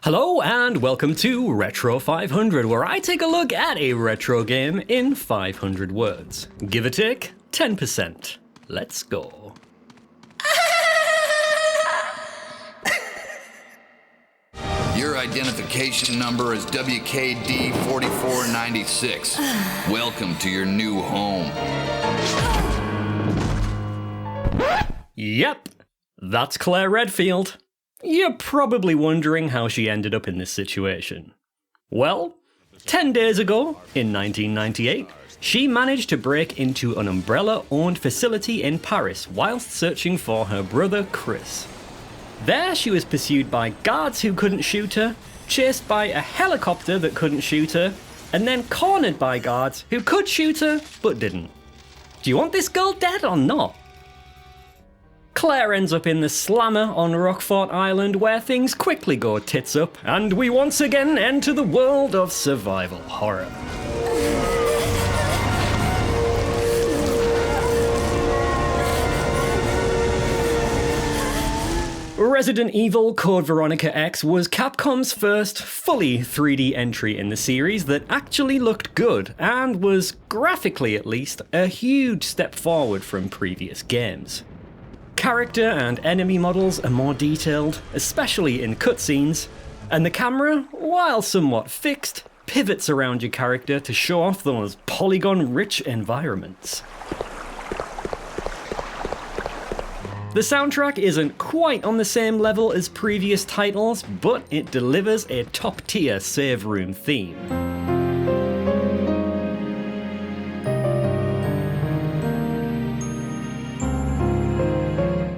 Hello and welcome to Retro 500, where I take a look at a retro game in 500 words. Give or take 10%. Let's go. Your identification number is WKD4496. Welcome to your new home. Yep, that's Claire Redfield. You're probably wondering how she ended up in this situation. Well, 10 days ago, in 1998, she managed to break into an Umbrella-owned facility in Paris whilst searching for her brother Chris. There she was pursued by guards who couldn't shoot her, chased by a helicopter that couldn't shoot her, and then cornered by guards who could shoot her but didn't. Do you want this girl dead or not? Claire ends up in the slammer on Rockfort Island, where things quickly go tits up, and we once again enter the world of survival horror. Resident Evil Code Veronica X was Capcom's first fully 3D entry in the series that actually looked good, and was, graphically at least, a huge step forward from previous games. Character and enemy models are more detailed, especially in cutscenes, and the camera, while somewhat fixed, pivots around your character to show off those polygon-rich environments. The soundtrack isn't quite on the same level as previous titles, but it delivers a top-tier save room theme.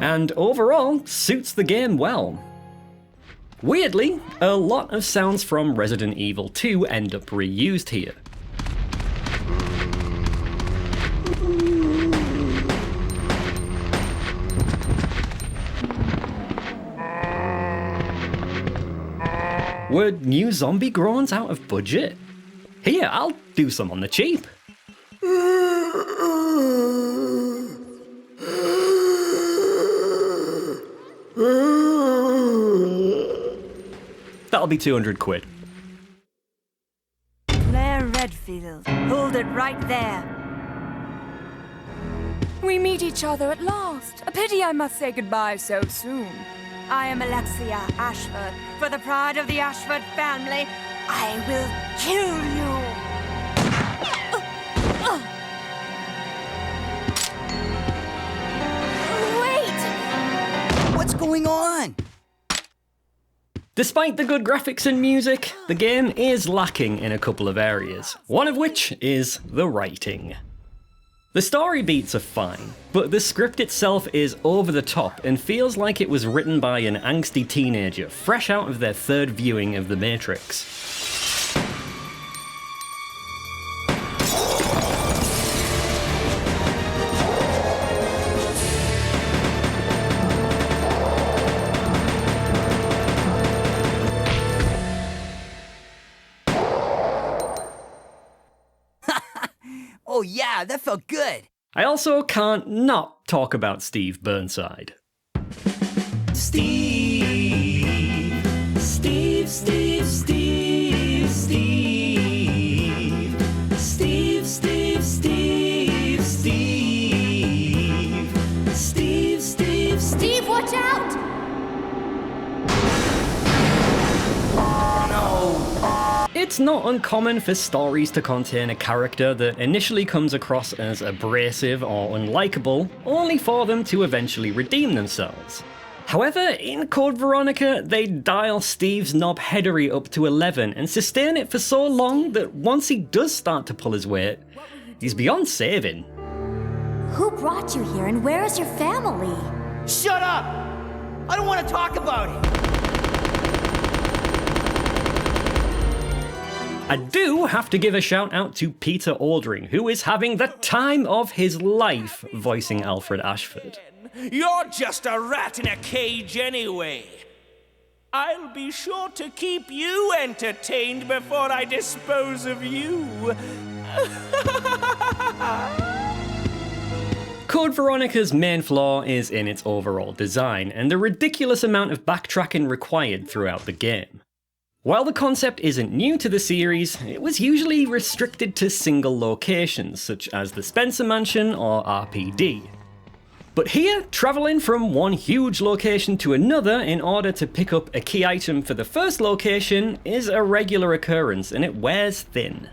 And overall, suits the game well. Weirdly, a lot of sounds from Resident Evil 2 end up reused here. Were new zombie groans out of budget? Here, I'll do some on the cheap. That'll be 200 quid. Claire Redfield, hold it right there. We meet each other at last. A pity I must say goodbye so soon. I am Alexia Ashford. For the pride of the Ashford family, I will kill you. Wait! What's going on? Despite the good graphics and music, the game is lacking in a couple of areas, one of which is the writing. The story beats are fine, but the script itself is over the top and feels like it was written by an angsty teenager fresh out of their third viewing of The Matrix. Oh yeah, that felt good. I also can't not talk about Steve Burnside. Steve, Steve, Steve, Steve, Steve, Steve, Steve, Steve, Steve, Steve, Steve, Steve, watch out! It's not uncommon for stories to contain a character that initially comes across as abrasive or unlikable, only for them to eventually redeem themselves. However, in Code Veronica, they dial Steve's knobheadery up to 11 and sustain it for so long that once he does start to pull his weight, he's beyond saving. Who brought you here and where is your family? Shut up! I don't want to talk about it. I do have to give a shout out to Peter Aldring, who is having the time of his life voicing Alfred Ashford. You're just a rat in a cage anyway. I'll be sure to keep you entertained before I dispose of you. Code Veronica's main flaw is in its overall design, and the ridiculous amount of backtracking required throughout the game. While the concept isn't new to the series, it was usually restricted to single locations, such as the Spencer Mansion or RPD. But here, travelling from one huge location to another in order to pick up a key item for the first location is a regular occurrence, and it wears thin.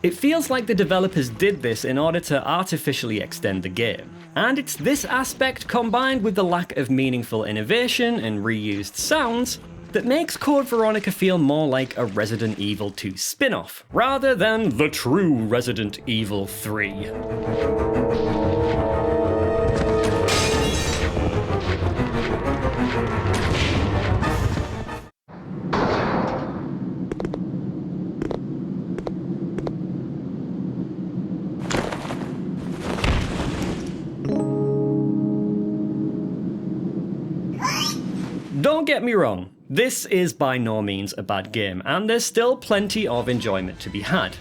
It feels like the developers did this in order to artificially extend the game, and it's this aspect combined with the lack of meaningful innovation and reused sounds that makes Code Veronica feel more like a Resident Evil 2 spin-off, rather than the true Resident Evil 3. Don't get me wrong, this is by no means a bad game, and there's still plenty of enjoyment to be had.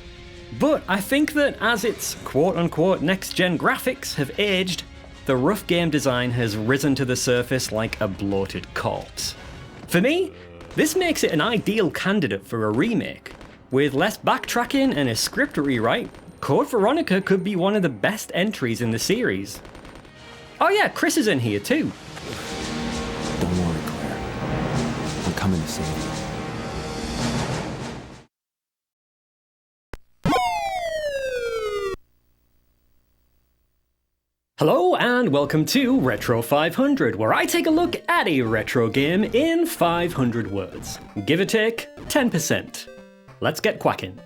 But I think that as its quote-unquote next-gen graphics have aged, the rough game design has risen to the surface like a bloated corpse. For me, this makes it an ideal candidate for a remake. With less backtracking and a script rewrite, Code Veronica could be one of the best entries in the series. Oh yeah, Chris is in here too. Don't worry, Claire. I'm coming to save you. Hello and welcome to Retro 500, where I take a look at a retro game in 500 words. Give or take 10%. Let's get quacking.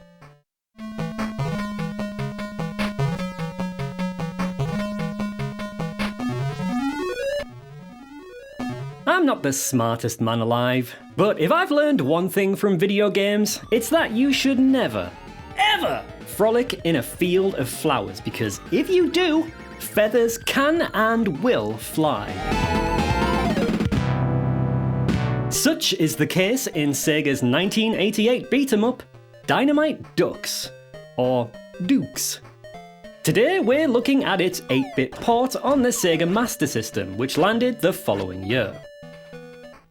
I'm not the smartest man alive, but if I've learned one thing from video games, it's that you should never, ever frolic in a field of flowers, because if you do, feathers can and will fly. Such is the case in Sega's 1988 beat-em-up, Dynamite Dux, or Dukes. Today we're looking at its 8-bit port on the Sega Master System, which landed the following year.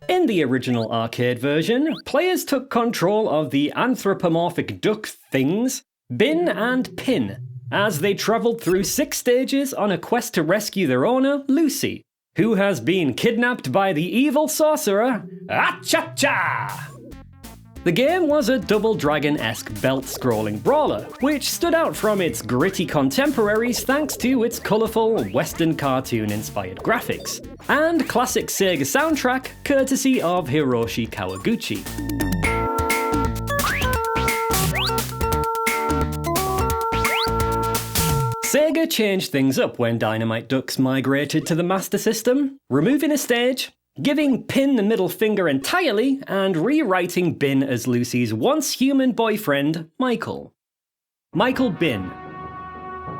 In the original arcade version, players took control of the anthropomorphic duck things, Bin and Pin, as they travelled through 6 stages on a quest to rescue their owner, Lucy, who has been kidnapped by the evil sorcerer, Acha-Cha! The game was a Double Dragon-esque belt-scrolling brawler, which stood out from its gritty contemporaries thanks to its colourful, Western cartoon-inspired graphics, and classic Sega soundtrack courtesy of Hiroshi Kawaguchi. Sega changed things up when Dynamite Dux migrated to the Master System, removing a stage, giving Pin the middle finger entirely, and rewriting Bin as Lucy's once-human boyfriend, Michael. Michael Bin.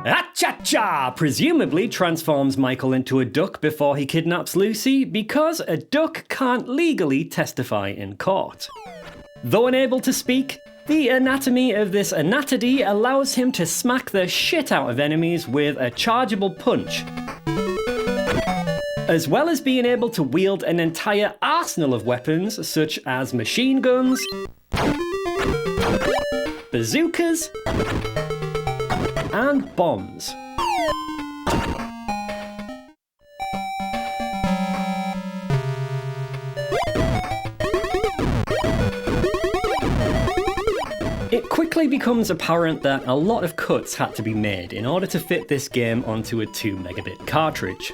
Acha-cha! Presumably transforms Michael into a duck before he kidnaps Lucy, because a duck can't legally testify in court. Though unable to speak, the anatomy of this anatidy allows him to smack the shit out of enemies with a chargeable punch, as well as being able to wield an entire arsenal of weapons such as machine guns, bazookas, and bombs. It quickly becomes apparent that a lot of cuts had to be made in order to fit this game onto a 2 megabit cartridge.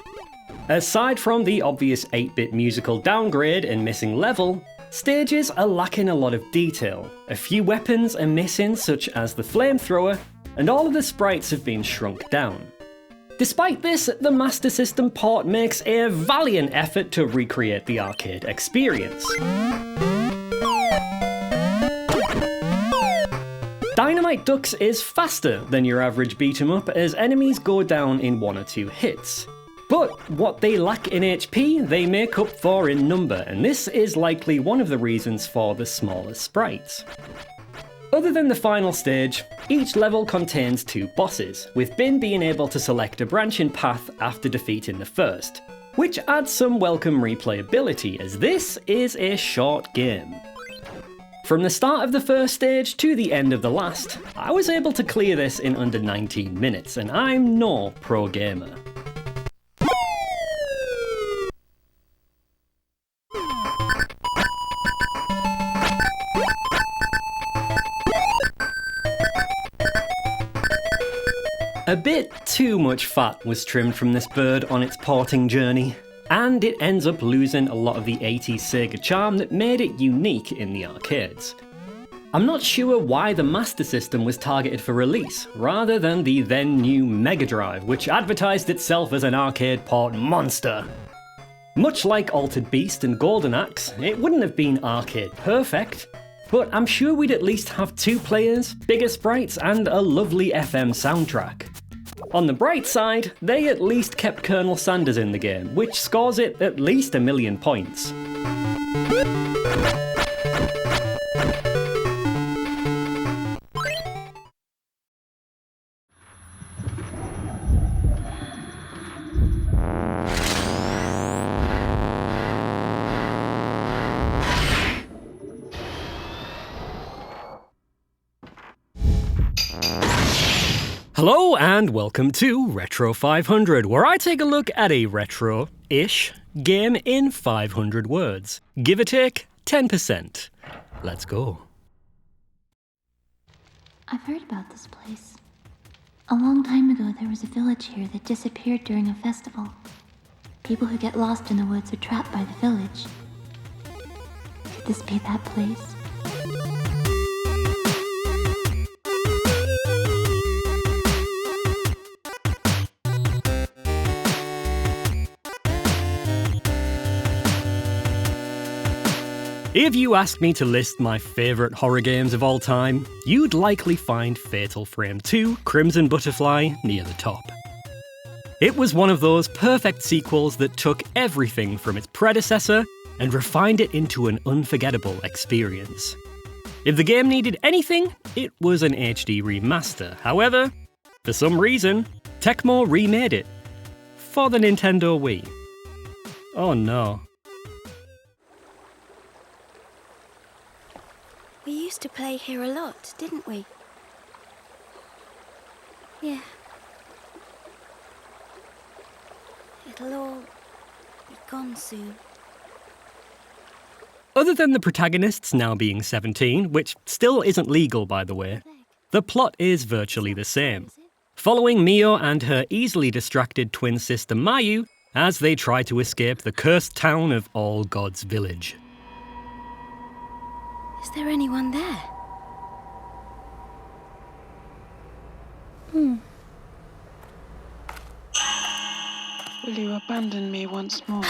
Aside from the obvious 8-bit musical downgrade and missing level, stages are lacking a lot of detail. A few weapons are missing, such as the flamethrower, and all of the sprites have been shrunk down. Despite this, the Master System port makes a valiant effort to recreate the arcade experience. Dynamite Dux is faster than your average beat-em-up as enemies go down in 1 or 2 hits. But what they lack in HP, they make up for in number, and this is likely one of the reasons for the smaller sprites. Other than the final stage, each level contains 2 bosses, with Bin being able to select a branching path after defeating the first, which adds some welcome replayability as this is a short game. From the start of the first stage to the end of the last, I was able to clear this in under 19 minutes, and I'm no pro gamer. A bit too much fat was trimmed from this bird on its porting journey, and it ends up losing a lot of the 80s Sega charm that made it unique in the arcades. I'm not sure why the Master System was targeted for release, rather than the then new Mega Drive, which advertised itself as an arcade port monster. Much like Altered Beast and Golden Axe, it wouldn't have been arcade perfect, but I'm sure we'd at least have 2 players, bigger sprites, and a lovely FM soundtrack. On the bright side, they at least kept Colonel Sanders in the game, which scores it at least 1,000,000 points. Hello and welcome to Retro 500, where I take a look at a retro-ish game in 500 words. Give or take 10%. Let's go. I've heard about this place. A long time ago, there was a village here that disappeared during a festival. People who get lost in the woods are trapped by the village. Could this be that place? If you asked me to list my favourite horror games of all time, you'd likely find Fatal Frame 2: Crimson Butterfly near the top. It was one of those perfect sequels that took everything from its predecessor and refined it into an unforgettable experience. If the game needed anything, it was an HD remaster. However, for some reason, Tecmo remade it for the Nintendo Wii. Oh no. We used to play here a lot, didn't we? Yeah. It'll all be gone soon. Other than the protagonists now being 17, which still isn't legal by the way, the plot is virtually the same, following Mio and her easily distracted twin sister Mayu as they try to escape the cursed town of All Gods Village. Is there anyone there? Will you abandon me once more?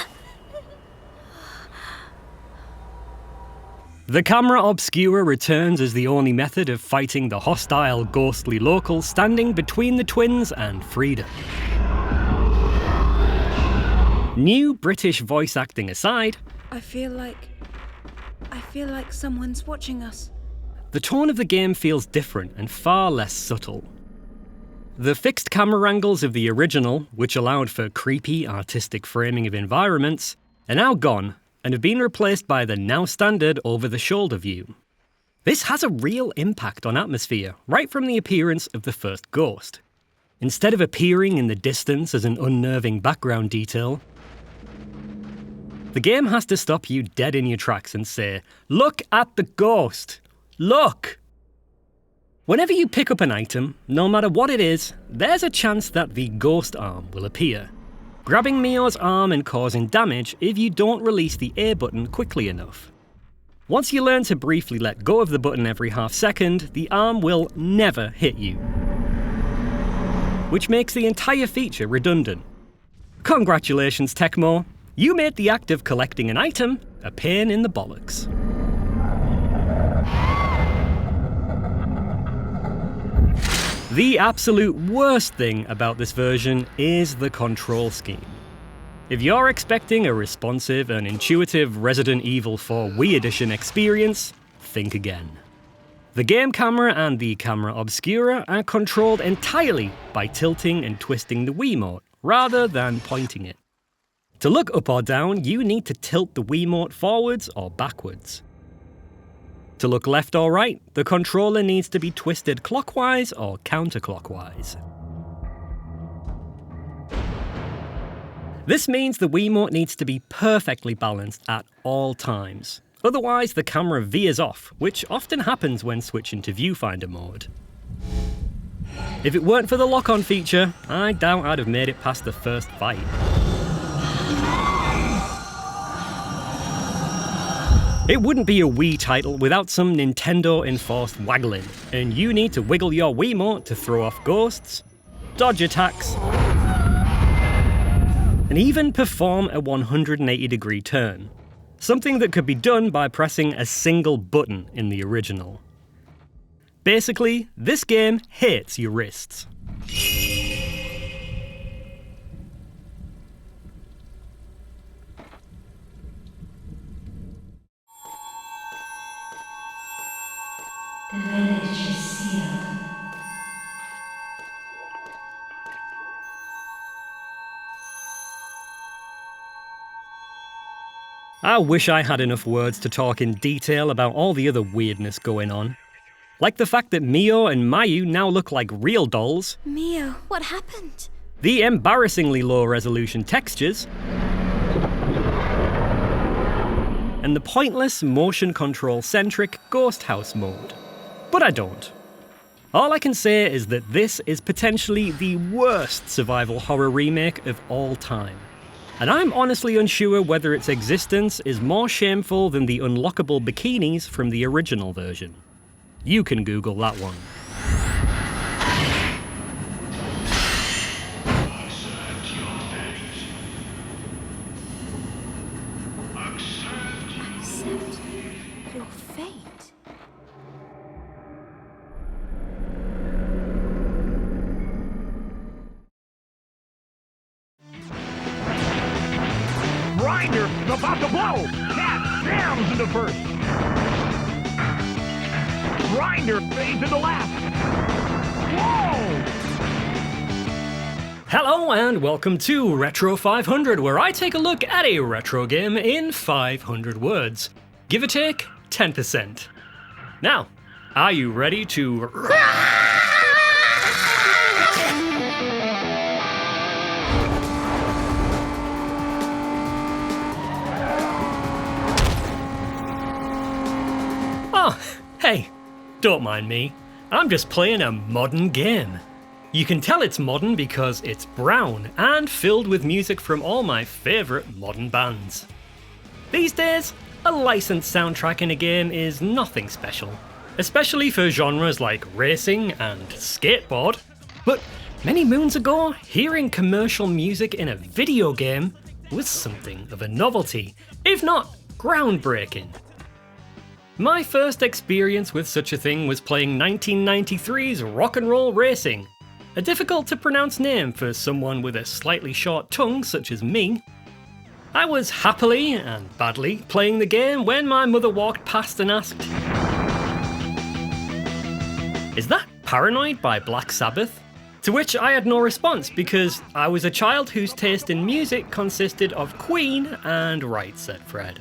The camera obscura returns as the only method of fighting the hostile, ghostly locals standing between the twins and freedom. New British voice acting aside, I feel like someone's watching us. the tone of the game feels different and far less subtle. The fixed camera angles of the original, which allowed for creepy, artistic framing of environments, are now gone and have been replaced by the now standard over-the-shoulder view. This has a real impact on atmosphere, right from the appearance of the first ghost. Instead of appearing in the distance as an unnerving background detail, the game has to stop you dead in your tracks and say, "Look at the ghost! Look!" Whenever you pick up an item, no matter what it is, there's a chance that the ghost arm will appear, grabbing Mio's arm and causing damage if you don't release the A button quickly enough. Once you learn to briefly let go of the button every half second, the arm will never hit you, which makes the entire feature redundant. Congratulations, Tecmo! You made the act of collecting an item a pain in the bollocks. The absolute worst thing about this version is the control scheme. If you're expecting a responsive and intuitive Resident Evil 4 Wii Edition experience, think again. The game camera and the camera obscura are controlled entirely by tilting and twisting the Wiimote, rather than pointing it. To look up or down, you need to tilt the Wiimote forwards or backwards. To look left or right, the controller needs to be twisted clockwise or counterclockwise. This means the Wiimote needs to be perfectly balanced at all times. Otherwise, the camera veers off, which often happens when switching to viewfinder mode. If it weren't for the lock-on feature, I doubt I'd have made it past the first fight. It wouldn't be a Wii title without some Nintendo-enforced waggling, and you need to wiggle your Wiimote to throw off ghosts, dodge attacks, and even perform a 180-degree turn. Something that could be done by pressing a single button in the original. Basically, this game hates your wrists. The village is sealed. I wish I had enough words to talk in detail about all the other weirdness going on. Like the fact that Mio and Mayu now look like real dolls. Mio, what happened? The embarrassingly low resolution textures. And the pointless motion control centric ghost house mode. But I don't. All I can say is that this is potentially the worst survival horror remake of all time. And I'm honestly unsure whether its existence is more shameful than the unlockable bikinis from the original version. You can Google that one. Accept your fate. Grinder about to blow! Cat jams into first! Grinder fades into last! Whoa! Hello and welcome to Retro 500, where I take a look at a retro game in 500 words. Give or take 10%. Now, are you ready to... Oh, hey, don't mind me. I'm just playing a modern game. You can tell it's modern because it's brown and filled with music from all my favourite modern bands. These days, a licensed soundtrack in a game is nothing special, especially for genres like racing and skateboard. But many moons ago, hearing commercial music in a video game was something of a novelty, if not groundbreaking. My first experience with such a thing was playing 1993's Rock and Roll Racing, a difficult to pronounce name for someone with a slightly short tongue such as me. I was happily and badly playing the game when my mother walked past and asked, "Is that Paranoid by Black Sabbath?" To which I had no response because I was a child whose taste in music consisted of Queen and Right Said Fred.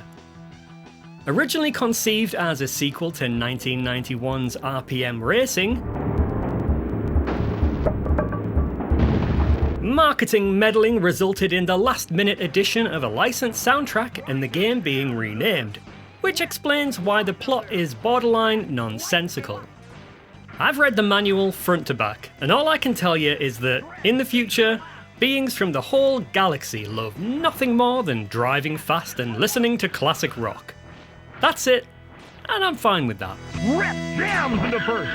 Originally conceived as a sequel to 1991's RPM Racing, marketing meddling resulted in the last-minute addition of a licensed soundtrack and the game being renamed, which explains why the plot is borderline nonsensical. I've read the manual front to back, and all I can tell you is that, in the future, beings from the whole galaxy love nothing more than driving fast and listening to classic rock. That's it, and I'm fine with that. Rip jams into first!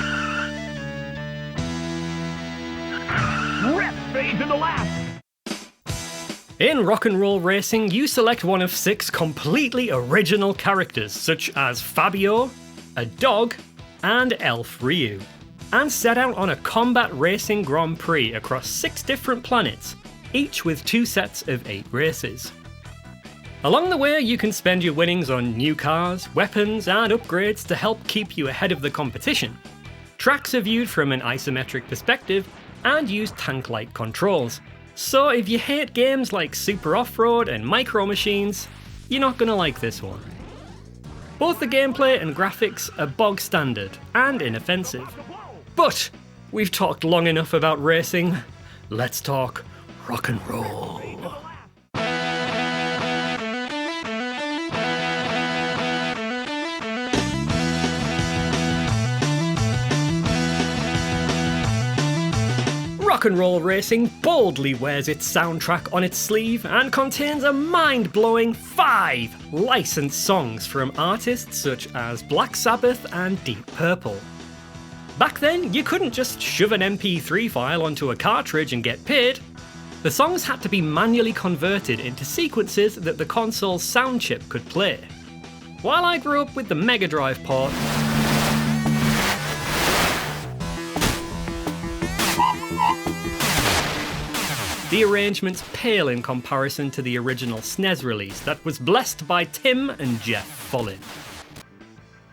Rip fades into last! In Rock and Roll Racing, you select one of 6 completely original characters, such as Fabio, a dog, and Elf Ryu, and set out on a combat racing Grand Prix across 6 different planets, each with 2 sets of 8 races. Along the way, you can spend your winnings on new cars, weapons, and upgrades to help keep you ahead of the competition. Tracks are viewed from an isometric perspective and use tank-like controls, so if you hate games like Super Off-Road and Micro Machines, you're not gonna like this one. Both the gameplay and graphics are bog standard and inoffensive. But we've talked long enough about racing. Let's talk rock and roll. Rock and roll racing boldly wears its soundtrack on its sleeve and contains a mind-blowing 5 licensed songs from artists such as Black Sabbath and Deep Purple. Back then, you couldn't just shove an MP3 file onto a cartridge and get paid. The songs had to be manually converted into sequences that the console's sound chip could play. While I grew up with the Mega Drive port, the arrangements pale in comparison to the original SNES release that was blessed by Tim and Jeff Follin.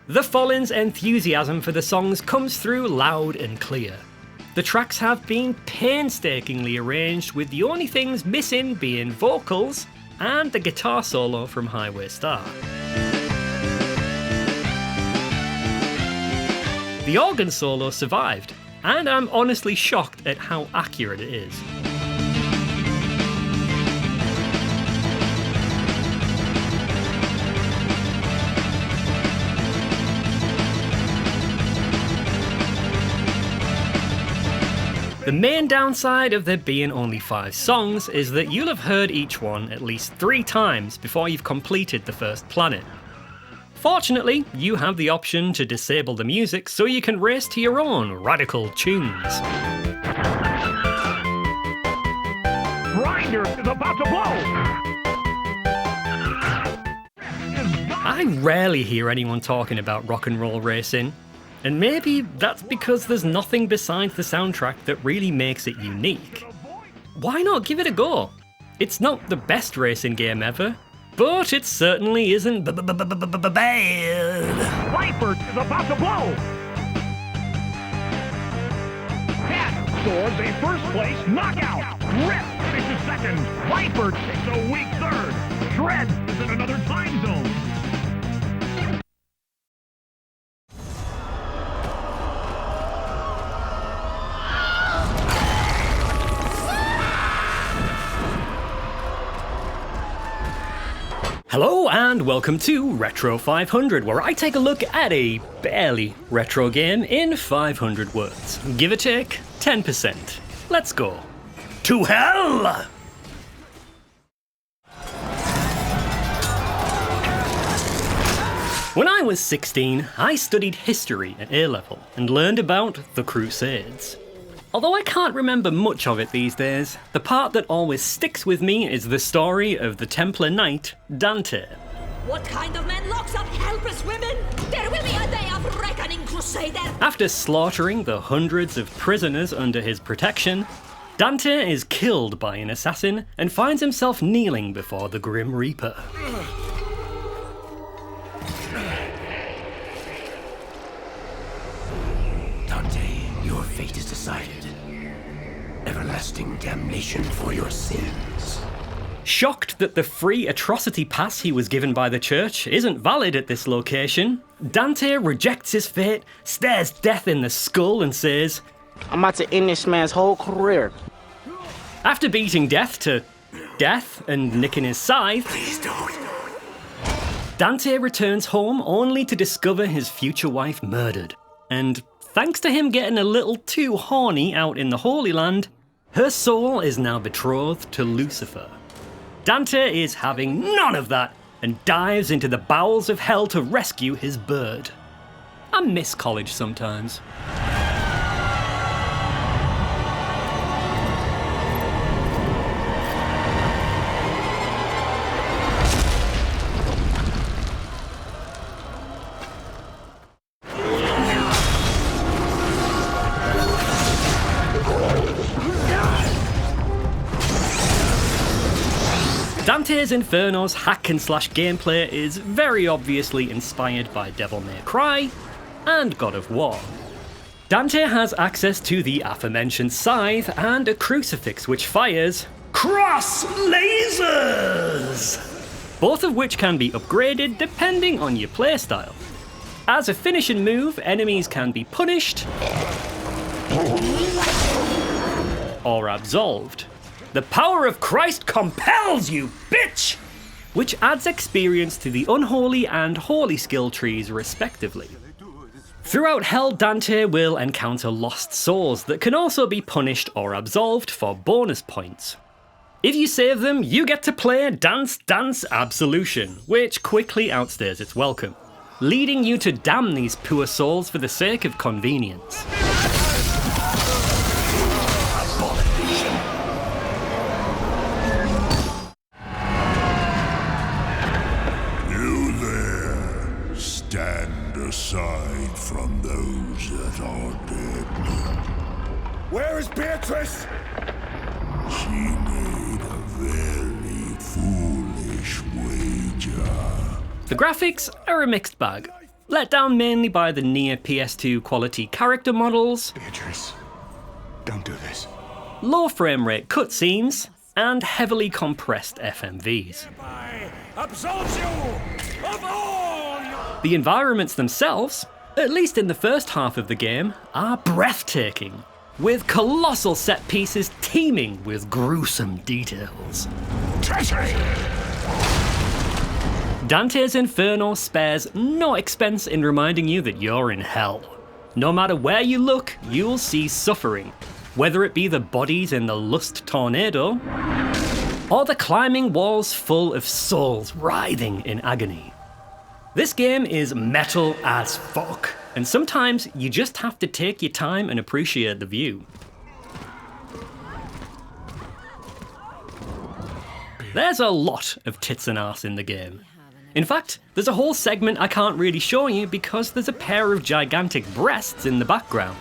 The Follins' enthusiasm for the songs comes through loud and clear. The tracks have been painstakingly arranged, with the only things missing being vocals and the guitar solo from Highway Star. The organ solo survived, and I'm honestly shocked at how accurate it is. The main downside of there being only 5 songs is that you'll have heard each one at least 3 times before you've completed the first planet. Fortunately, you have the option to disable the music so you can race to your own radical tunes. Grinder is about to blow! I rarely hear anyone talking about rock and roll racing. And maybe that's because there's nothing besides the soundtrack that really makes it unique. Why not give it a go? It's not the best racing game ever, but it certainly isn't bad. Viper is about to blow! Cat scores a first place knockout! Rip finishes second! Viper takes a weak third! Shred is in another time zone! Hello and welcome to Retro 500, where I take a look at a barely retro game in 500 words. Give or take 10%. Let's go. To hell! When I was 16, I studied history at A-level and learned about the Crusades. Although I can't remember much of it these days, the part that always sticks with me is the story of the Templar Knight, Dante. What kind of man locks up helpless women? There will be a day of reckoning, Crusader! After slaughtering the hundreds of prisoners under his protection, Dante is killed by an assassin and finds himself kneeling before the Grim Reaper. Dante, your fate is decided. Everlasting damnation for your sins. Shocked that the free atrocity pass he was given by the church isn't valid at this location, Dante rejects his fate, stares death in the skull and says, I'm about to end this man's whole career. After beating death to death and nicking his scythe, Please don't. Dante returns home only to discover his future wife murdered. And thanks to him getting a little too horny out in the Holy Land, her soul is now betrothed to Lucifer. Dante is having none of that and dives into the bowels of hell to rescue his bird. I miss college sometimes. Dante's Inferno's hack-and-slash gameplay is very obviously inspired by Devil May Cry and God of War. Dante has access to the aforementioned scythe and a crucifix which fires cross lasers! both of which can be upgraded depending on your playstyle. As a finishing move, enemies can be punished or absolved. The power of Christ compels you, bitch! Which adds experience to the unholy and holy skill trees respectively. Throughout Hell, Dante will encounter lost souls that can also be punished or absolved for bonus points. If you save them, you get to play Dance Dance Absolution, which quickly outstays its welcome, leading you to damn these poor souls for the sake of convenience. You there, stand aside from those that are dead. Where is Beatrice? She made a very foolish wager. The graphics are a mixed bag, let down mainly by the near PS2 quality character models, Beatrice, don't do this. low frame rate cutscenes, and heavily compressed FMVs. Absolves you of all your... The environments themselves, at least in the first half of the game, are breathtaking, with colossal set pieces teeming with gruesome details. Treachery! Dante's Inferno spares no expense in reminding you that you're in hell. No matter where you look, you'll see suffering, whether it be the bodies in the lust tornado, or the climbing walls full of souls writhing in agony. This game is metal as fuck, and sometimes you just have to take your time and appreciate the view. There's a lot of tits and arse in the game. In fact, there's a whole segment I can't really show you because there's a pair of gigantic breasts in the background.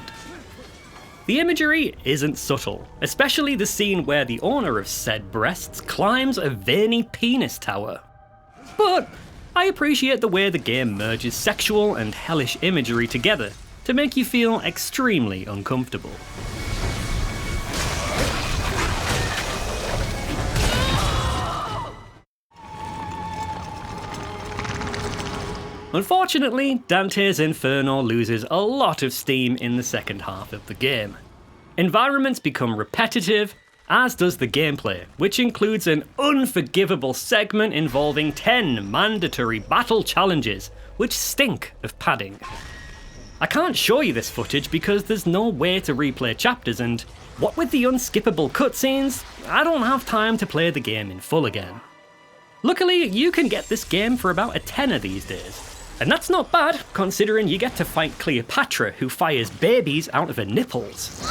The imagery isn't subtle, especially the scene where the owner of said breasts climbs a veiny penis tower. But I appreciate the way the game merges sexual and hellish imagery together to make you feel extremely uncomfortable. Unfortunately, Dante's Inferno loses a lot of steam in the second half of the game. Environments become repetitive, as does the gameplay, which includes an unforgivable segment involving 10 mandatory battle challenges, which stink of padding. I can't show you this footage because there's no way to replay chapters, and what with the unskippable cutscenes, I don't have time to play the game in full again. Luckily, you can get this game for about a tenner these days. And that's not bad, considering you get to fight Cleopatra, who fires babies out of her nipples.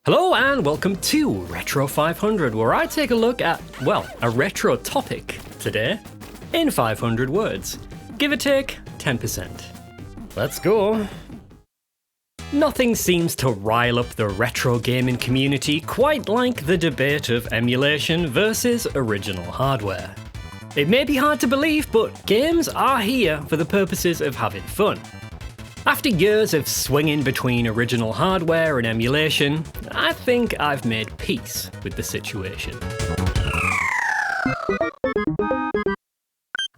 Hello and welcome to Retro 500, where I take a look at, well, a retro topic today in 500 words. Give or take 10%. Let's go. Nothing seems to rile up the retro gaming community quite like the debate of emulation versus original hardware. It may be hard to believe, but games are here for the purposes of having fun. After years of swinging between original hardware and emulation, I think I've made peace with the situation.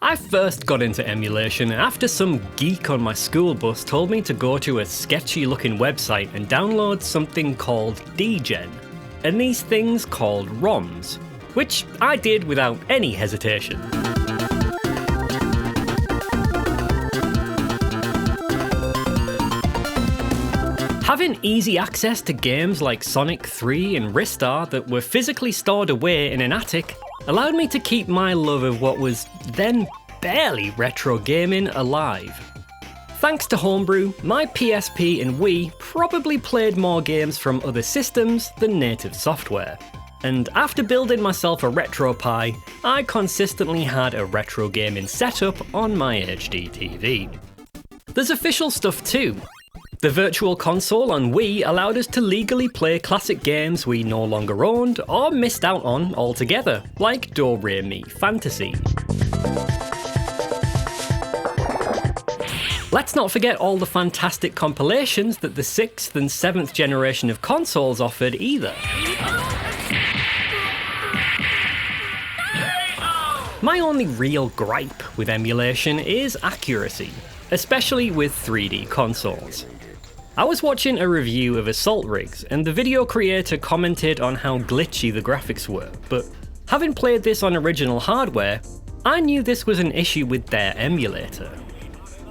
I first got into emulation after some geek on my school bus told me to go to a sketchy looking website and download something called dgen, and these things called ROMs, which I did without any hesitation. Having easy access to games like Sonic 3 and Ristar that were physically stored away in an attic allowed me to keep my love of what was then barely retro gaming alive. Thanks to Homebrew, my PSP and Wii probably played more games from other systems than native software. And after building myself a RetroPie, I consistently had a retro gaming setup on my HD TV. There's official stuff too. The Virtual Console on Wii allowed us to legally play classic games we no longer owned or missed out on altogether, like Do Re Mi Fantasy. Let's not forget all the fantastic compilations that the 6th and 7th generation of consoles offered either. My only real gripe with emulation is accuracy, especially with 3D consoles. I was watching a review of Assault Rigs, and the video creator commented on how glitchy the graphics were, but having played this on original hardware, I knew this was an issue with their emulator.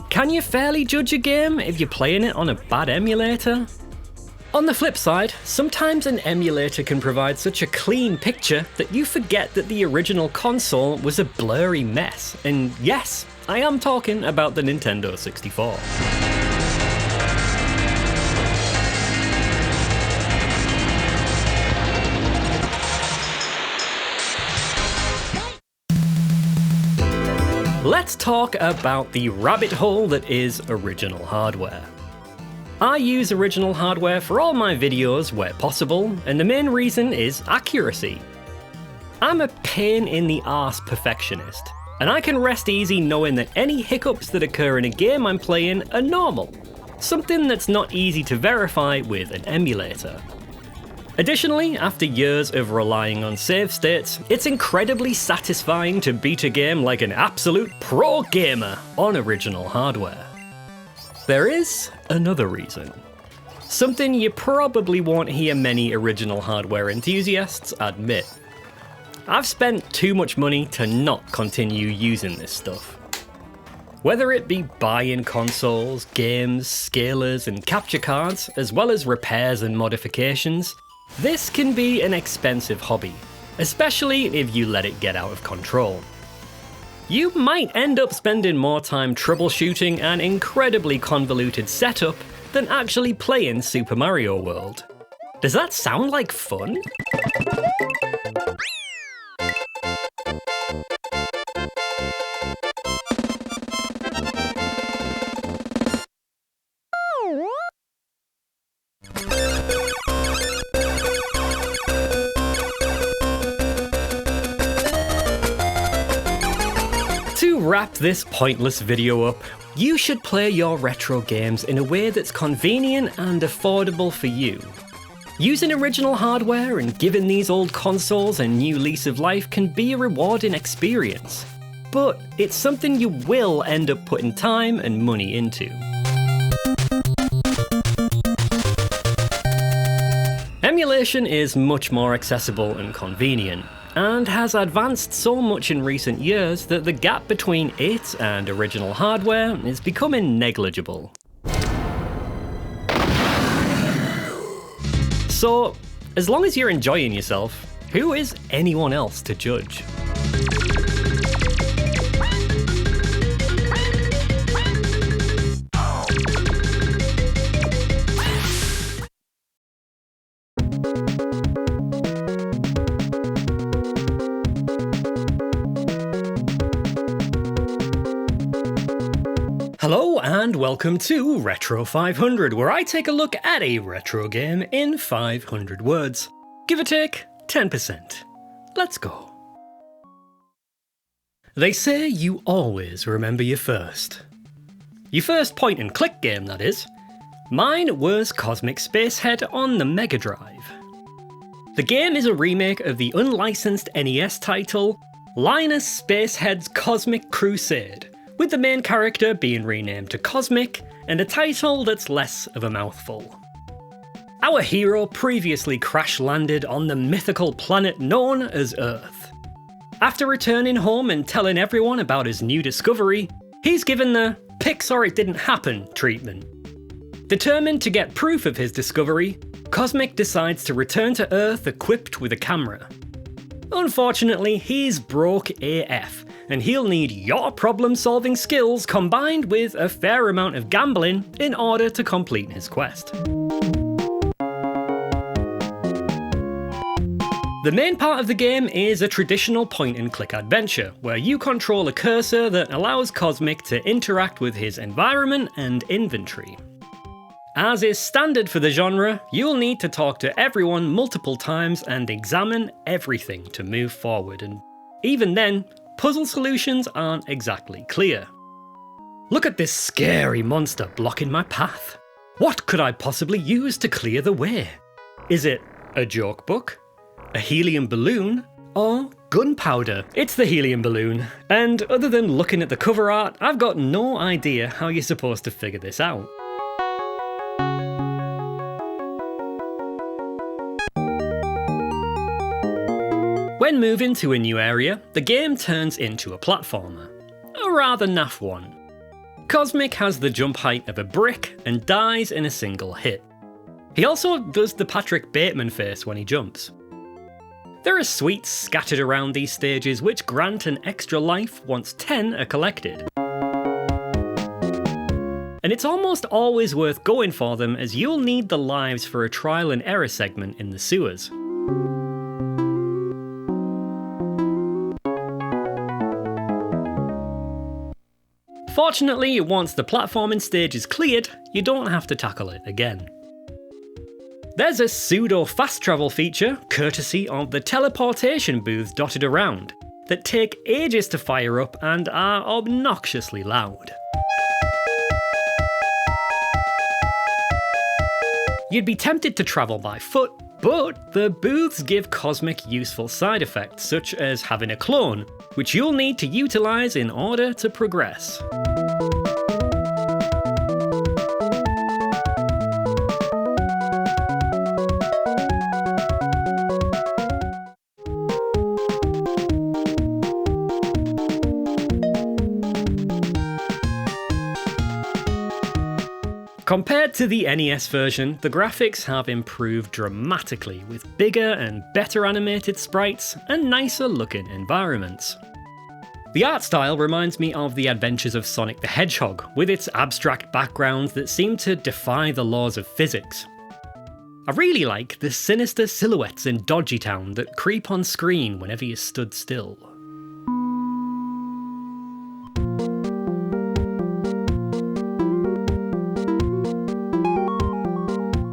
Can you fairly judge a game if you're playing it on a bad emulator? On the flip side, sometimes an emulator can provide such a clean picture that you forget that the original console was a blurry mess, and yes, I am talking about the Nintendo 64. Let's talk about the rabbit hole that is original hardware. I use original hardware for all my videos where possible, and the main reason is accuracy. I'm a pain in the arse perfectionist, and I can rest easy knowing that any hiccups that occur in a game I'm playing are normal, something that's not easy to verify with an emulator. Additionally, after years of relying on save states, it's incredibly satisfying to beat a game like an absolute pro gamer on original hardware. There is another reason. Something you probably won't hear many original hardware enthusiasts admit. I've spent too much money to not continue using this stuff. Whether it be buying consoles, games, scalers and capture cards, as well as repairs and modifications, this can be an expensive hobby, especially if you let it get out of control. You might end up spending more time troubleshooting an incredibly convoluted setup than actually playing Super Mario World. Does that sound like fun? To wrap this pointless video up, you should play your retro games in a way that's convenient and affordable for you. Using original hardware and giving these old consoles a new lease of life can be a rewarding experience, but it's something you will end up putting time and money into. Emulation is much more accessible and convenient, and has advanced so much in recent years that the gap between it and original hardware is becoming negligible. So, as long as you're enjoying yourself, who is anyone else to judge? Hello and welcome to Retro 500, where I take a look at a retro game in 500 words. Give or take 10%. Let's go. They say you always remember your first. Your first point and click game, that is. Mine was Cosmic Spacehead on the Mega Drive. The game is a remake of the unlicensed NES title Linus Spacehead's Cosmic Crusade, with the main character being renamed to Cosmic, and a title that's less of a mouthful. Our hero previously crash-landed on the mythical planet known as Earth. After returning home and telling everyone about his new discovery, he's given the "pics or it didn't happen" treatment. Determined to get proof of his discovery, Cosmic decides to return to Earth equipped with a camera. Unfortunately, he's broke AF, and he'll need your problem-solving skills combined with a fair amount of gambling in order to complete his quest. The main part of the game is a traditional point-and-click adventure, where you control a cursor that allows Cosmic to interact with his environment and inventory. As is standard for the genre, you'll need to talk to everyone multiple times and examine everything to move forward, and even then, puzzle solutions aren't exactly clear. Look at this scary monster blocking my path. What could I possibly use to clear the way? Is it a joke book? A helium balloon? Or gunpowder? It's the helium balloon, and other than looking at the cover art, I've got no idea how you're supposed to figure this out. When moving to a new area, the game turns into a platformer. A rather naff one. Cosmic has the jump height of a brick and dies in a single hit. He also does the Patrick Bateman face when he jumps. There are sweets scattered around these stages which grant an extra life once 10 are collected. And it's almost always worth going for them, as you'll need the lives for a trial and error segment in the sewers. Fortunately, once the platforming stage is cleared, you don't have to tackle it again. There's a pseudo fast travel feature, courtesy of the teleportation booths dotted around, that take ages to fire up and are obnoxiously loud. You'd be tempted to travel by foot, but the booths give Cosmic useful side effects, such as having a clone, which you'll need to utilise in order to progress. Compared to the NES version, the graphics have improved dramatically, with bigger and better animated sprites and nicer looking environments. The art style reminds me of the adventures of Sonic the Hedgehog, with its abstract backgrounds that seem to defy the laws of physics. I really like the sinister silhouettes in Dodgy Town that creep on screen whenever you stood still.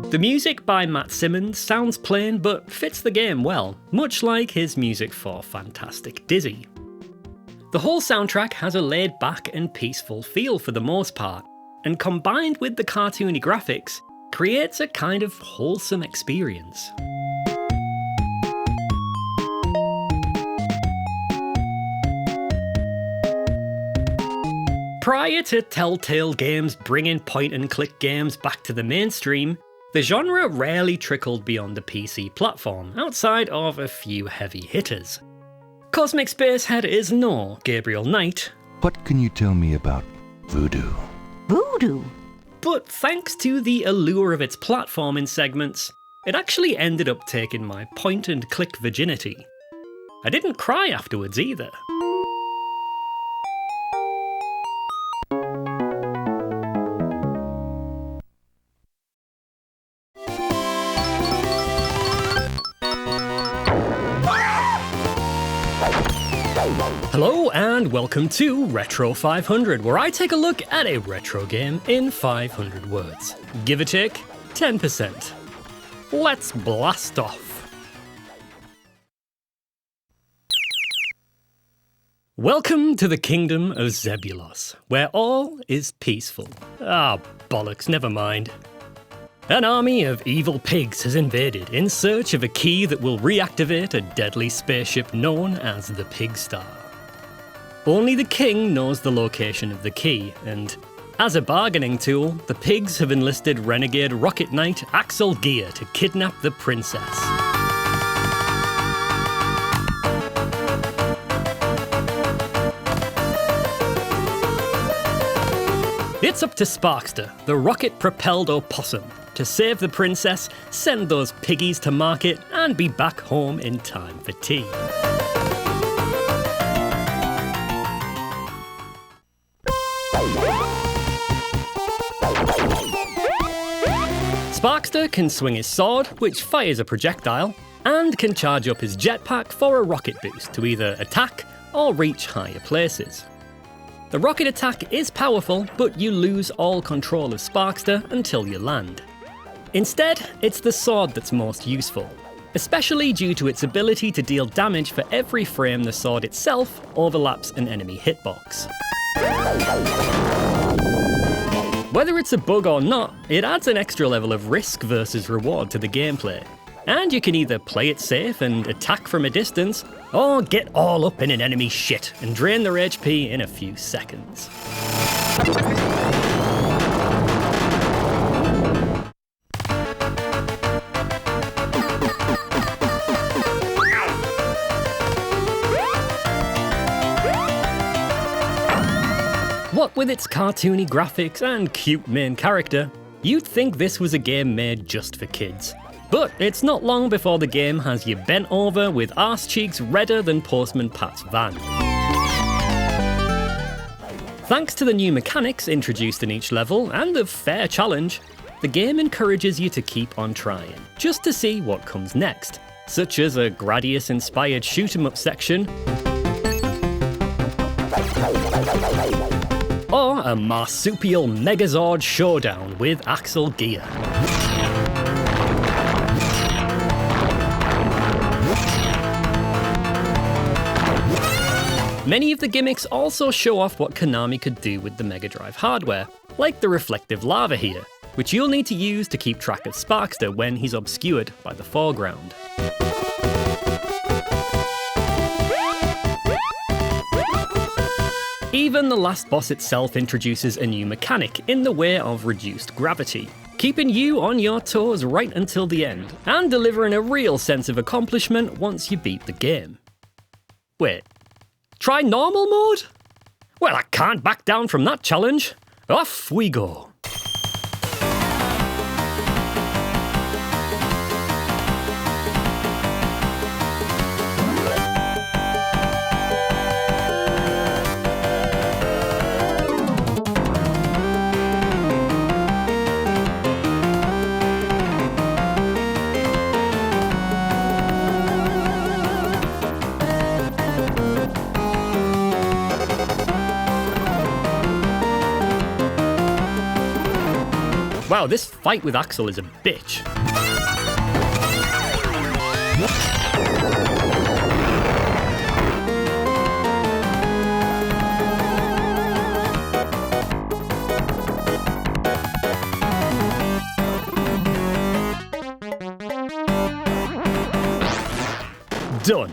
The music by Matt Simmons sounds plain but fits the game well, much like his music for Fantastic Dizzy. The whole soundtrack has a laid-back and peaceful feel for the most part, and combined with the cartoony graphics, creates a kind of wholesome experience. Prior to Telltale Games bringing point-and-click games back to the mainstream, the genre rarely trickled beyond the PC platform, outside of a few heavy hitters. Cosmic Spacehead is no Gabriel Knight. What can you tell me about voodoo? Voodoo? But thanks to the allure of its platforming segments, it actually ended up taking my point-and-click virginity. I didn't cry afterwards either. Hello and welcome to Retro 500, where I take a look at a retro game in 500 words. Give or take 10%. Let's blast off. Welcome to the kingdom of Zebulos, where all is peaceful. Ah, bollocks, never mind. An army of evil pigs has invaded in search of a key that will reactivate a deadly spaceship known as the Pigstar. Only the king knows the location of the key, and as a bargaining tool, the pigs have enlisted renegade rocket knight Axel Gear to kidnap the princess. It's up to Sparkster, the rocket-propelled opossum, to save the princess, send those piggies to market, and be back home in time for tea. Sparkster can swing his sword, which fires a projectile, and can charge up his jetpack for a rocket boost to either attack or reach higher places. The rocket attack is powerful, but you lose all control of Sparkster until you land. Instead, it's the sword that's most useful, especially due to its ability to deal damage for every frame the sword itself overlaps an enemy hitbox. Whether it's a bug or not, it adds an extra level of risk versus reward to the gameplay. And you can either play it safe and attack from a distance, or get all up in an enemy's shit and drain their HP in a few seconds. What with its cartoony graphics and cute main character, you'd think this was a game made just for kids. But it's not long before the game has you bent over with arse cheeks redder than Postman Pat's van. Thanks to the new mechanics introduced in each level and the fair challenge, the game encourages you to keep on trying, just to see what comes next, such as a Gradius-inspired shoot-'em-up section, or a marsupial Megazord showdown with Axel gear. Many of the gimmicks also show off what Konami could do with the Mega Drive hardware, like the reflective lava here, which you'll need to use to keep track of Sparkster when he's obscured by the foreground. Even the last boss itself introduces a new mechanic in the way of reduced gravity, keeping you on your toes right until the end, and delivering a real sense of accomplishment once you beat the game. Wait, try normal mode? Well, I can't back down from that challenge. Off we go. Wow, this fight with Axel is a bitch. Done.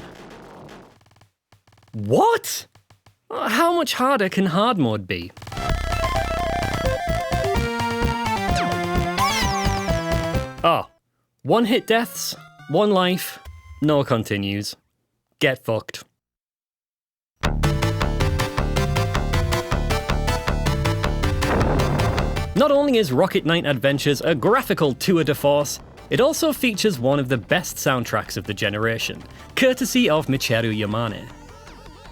What? How much harder can hard mode be? Oh, one hit deaths, one life, no continues. Get fucked. Not only is Rocket Knight Adventures a graphical tour de force, it also features one of the best soundtracks of the generation, courtesy of Michiru Yamane.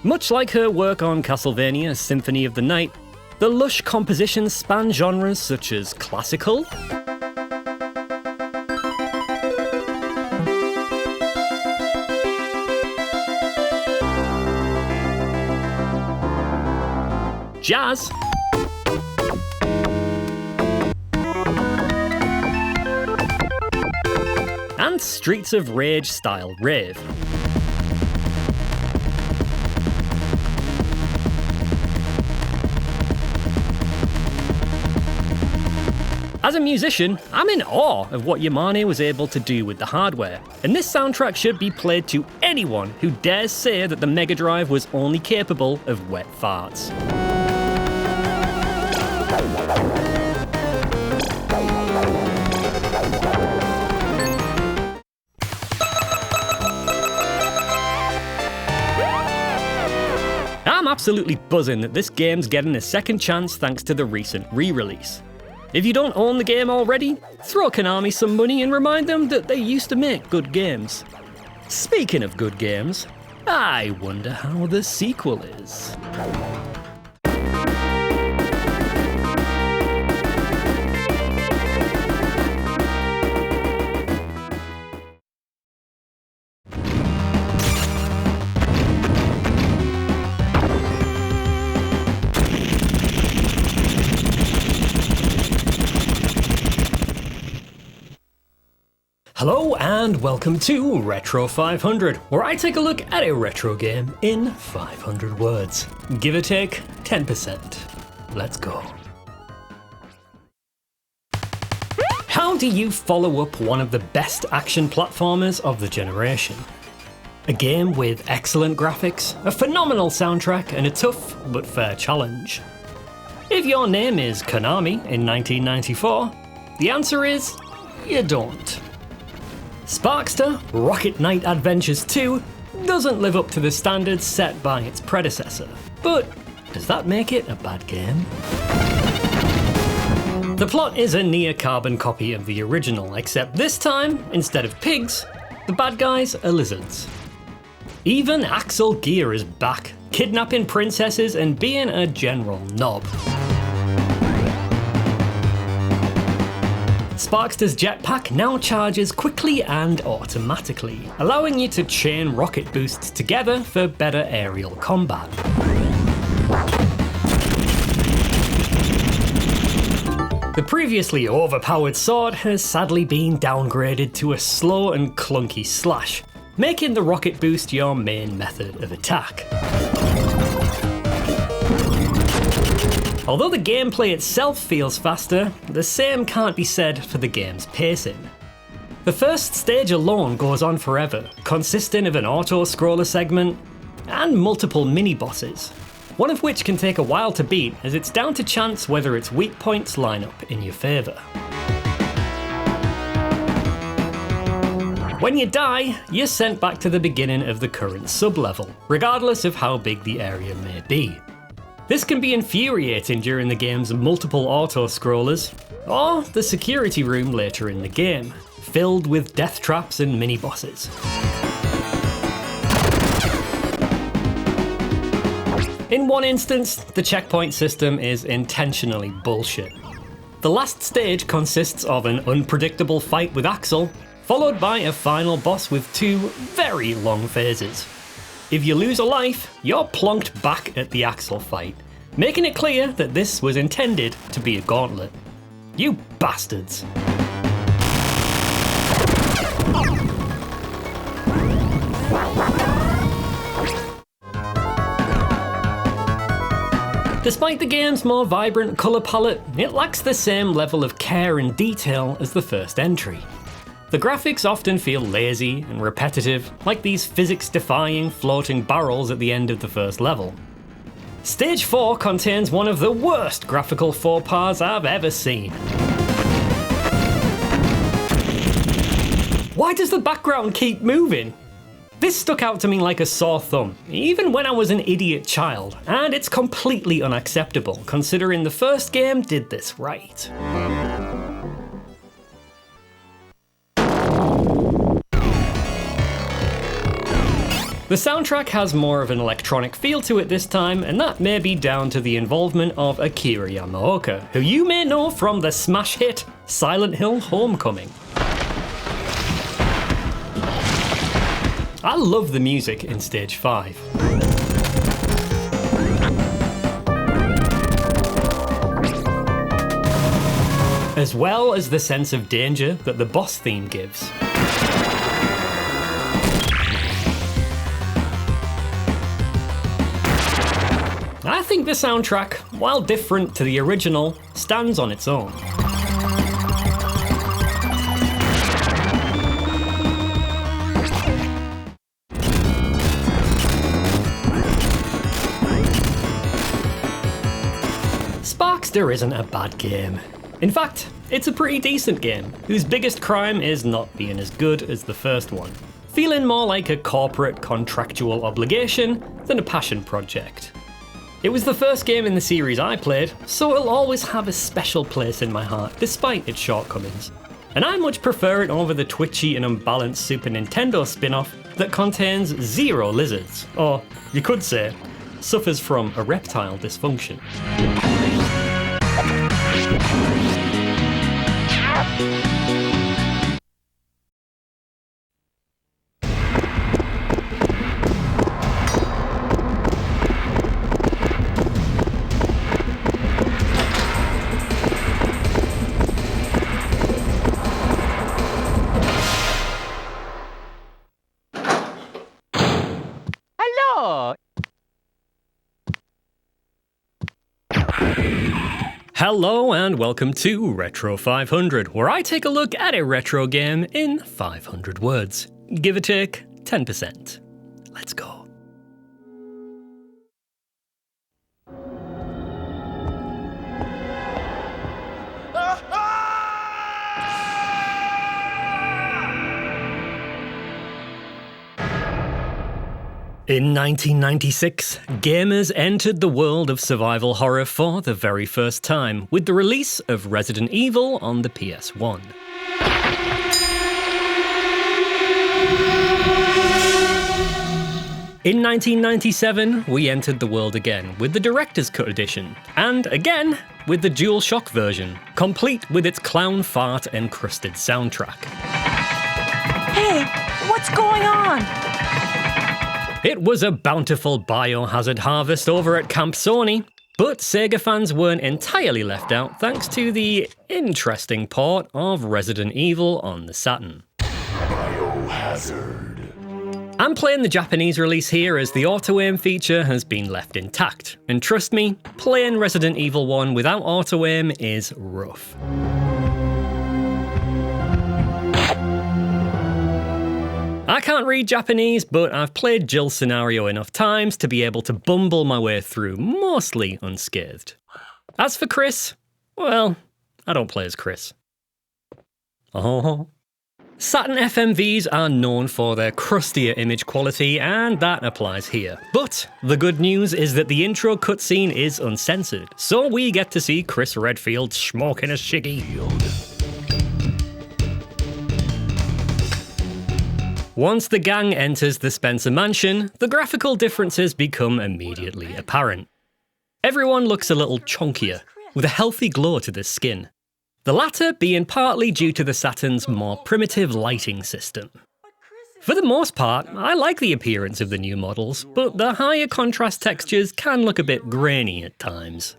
Much like her work on Castlevania Symphony of the Night, the lush compositions span genres such as classical, jazz, and Streets of Rage style rave. As a musician, I'm in awe of what Yamane was able to do with the hardware, and this soundtrack should be played to anyone who dares say that the Mega Drive was only capable of wet farts. I'm absolutely buzzing that this game's getting a second chance thanks to the recent re-release. If you don't own the game already, throw Konami some money and remind them that they used to make good games. Speaking of good games, I wonder how the sequel is. Hello and welcome to Retro 500, where I take a look at a retro game in 500 words. Give or take 10%. Let's go. How do you follow up one of the best action platformers of the generation? A game with excellent graphics, a phenomenal soundtrack, and a tough but fair challenge. If your name is Konami in 1994, the answer is you don't. Sparkster Rocket Knight Adventures 2 doesn't live up to the standards set by its predecessor, but does that make it a bad game? The plot is a near carbon copy of the original, except this time, instead of pigs, the bad guys are lizards. Even Axel Gear is back, kidnapping princesses and being a general knob. Sparkster's jetpack now charges quickly and automatically, allowing you to chain rocket boosts together for better aerial combat. The previously overpowered sword has sadly been downgraded to a slow and clunky slash, making the rocket boost your main method of attack. Although the gameplay itself feels faster, the same can't be said for the game's pacing. The first stage alone goes on forever, consisting of an auto-scroller segment and multiple mini-bosses, one of which can take a while to beat as it's down to chance whether its weak points line up in your favour. When you die, you're sent back to the beginning of the current sub-level, regardless of how big the area may be. This can be infuriating during the game's multiple auto-scrollers, or the security room later in the game, filled with death traps and mini-bosses. In one instance, the checkpoint system is intentionally bullshit. The last stage consists of an unpredictable fight with Axel, followed by a final boss with 2 very long phases. If you lose a life, you're plonked back at the Axel fight, making it clear that this was intended to be a gauntlet. You bastards. Despite the game's more vibrant colour palette, it lacks the same level of care and detail as the first entry. The graphics often feel lazy and repetitive, like these physics-defying floating barrels at the end of the first level. Stage 4 contains one of the worst graphical faux pas I've ever seen. Why does the background keep moving? This stuck out to me like a sore thumb, even when I was an idiot child, and it's completely unacceptable considering the first game did this right. The soundtrack has more of an electronic feel to it this time, and that may be down to the involvement of Akira Yamaoka, who you may know from the smash hit Silent Hill Homecoming. I love the music in Stage 5. As well as the sense of danger that the boss theme gives. I think the soundtrack, while different to the original, stands on its own. Sparkster isn't a bad game. In fact, it's a pretty decent game, whose biggest crime is not being as good as the first one, feeling more like a corporate contractual obligation than a passion project. It was the first game in the series I played, so it'll always have a special place in my heart, despite its shortcomings. And I much prefer it over the twitchy and unbalanced Super Nintendo spin-off that contains 0 lizards, or, you could say, suffers from erectile dysfunction. Hello and welcome to Retro 500, where I take a look at a retro game in 500 words. Give or take 10%. Let's go. In 1996, gamers entered the world of survival horror for the very first time with the release of Resident Evil on the PS1. In 1997, we entered the world again with the Director's Cut Edition, and again with the DualShock version, complete with its clown fart-encrusted soundtrack. Hey, what's going on? It was a bountiful biohazard harvest over at Camp Sony, but Sega fans weren't entirely left out thanks to the interesting port of Resident Evil on the Saturn. Biohazard. I'm playing the Japanese release here as the auto-aim feature has been left intact, and trust me, playing Resident Evil 1 without auto-aim is rough. I can't read Japanese, but I've played Jill's scenario enough times to be able to bumble my way through mostly unscathed. As for Chris, well, I don't play as Chris. Oh. Saturn FMVs are known for their crustier image quality, and that applies here. But the good news is that the intro cutscene is uncensored, so we get to see Chris Redfield smoking a shiggy. Once the gang enters the Spencer mansion, the graphical differences become immediately apparent. Everyone looks a little chunkier, with a healthy glow to the skin. The latter being partly due to the Saturn's more primitive lighting system. For the most part, I like the appearance of the new models, but the higher contrast textures can look a bit grainy at times.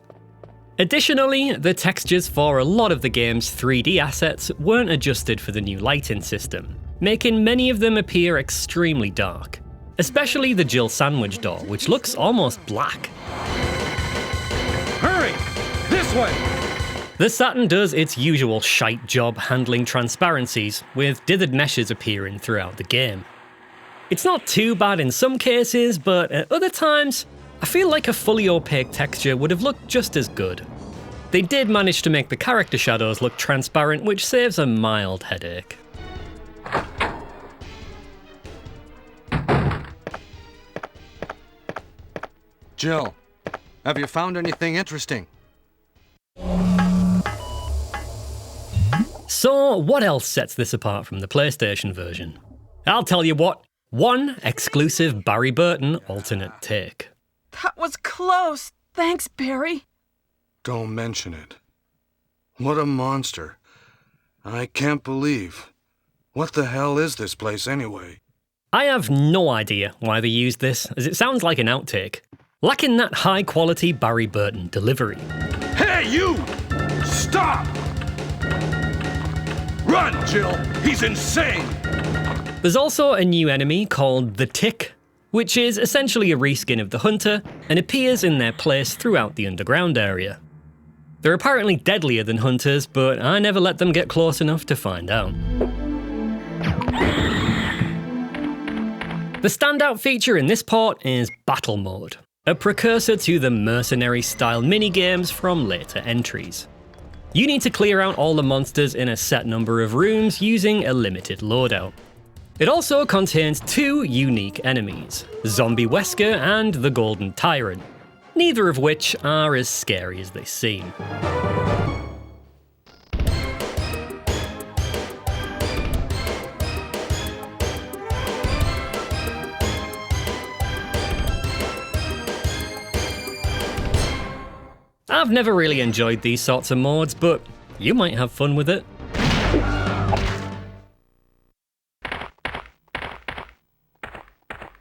Additionally, the textures for a lot of the game's 3D assets weren't adjusted for the new lighting system, making many of them appear extremely dark, especially the Jill sandwich door, which looks almost black. Hurry! This way! The Saturn does its usual shite job handling transparencies, with dithered meshes appearing throughout the game. It's not too bad in some cases, but at other times, I feel like a fully opaque texture would have looked just as good. They did manage to make the character shadows look transparent, which saves a mild headache. Jill, have you found anything interesting? So, what else sets this apart from the PlayStation version? I'll tell you what, one exclusive Barry Burton alternate take. That was close. Thanks, Barry. Don't mention it. What a monster. I can't believe. What the hell is this place anyway? I have no idea why they used this, as it sounds like an outtake, lacking that high-quality Barry Burton delivery. Hey, you! Stop! Run, Jill! He's insane! There's also a new enemy called the Tick, which is essentially a reskin of the Hunter and appears in their place throughout the underground area. They're apparently deadlier than Hunters, but I never let them get close enough to find out. The standout feature in this port is Battle Mode, a precursor to the mercenary-style minigames from later entries. You need to clear out all the monsters in a set number of rooms using a limited loadout. It also contains two unique enemies, Zombie Wesker and the Golden Tyrant, neither of which are as scary as they seem. I've never really enjoyed these sorts of modes, but you might have fun with it.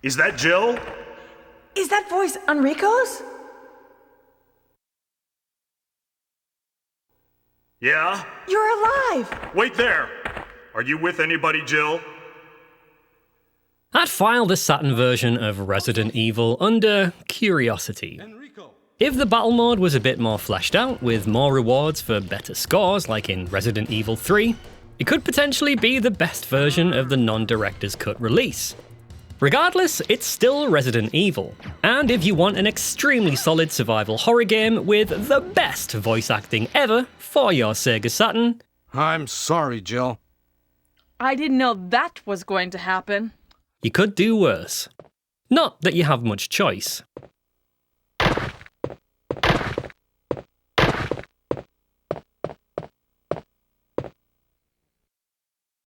Is that Jill? Is that voice Enrico's? Yeah? You're alive! Wait there! Are you with anybody, Jill? I'd file the Saturn version of Resident Evil under Curiosity. If the battle mode was a bit more fleshed out, with more rewards for better scores like in Resident Evil 3, it could potentially be the best version of the non-director's cut release. Regardless, it's still Resident Evil, and if you want an extremely solid survival horror game with the best voice acting ever for your Sega Saturn... I'm sorry, Jill. I didn't know that was going to happen. You could do worse. Not that you have much choice.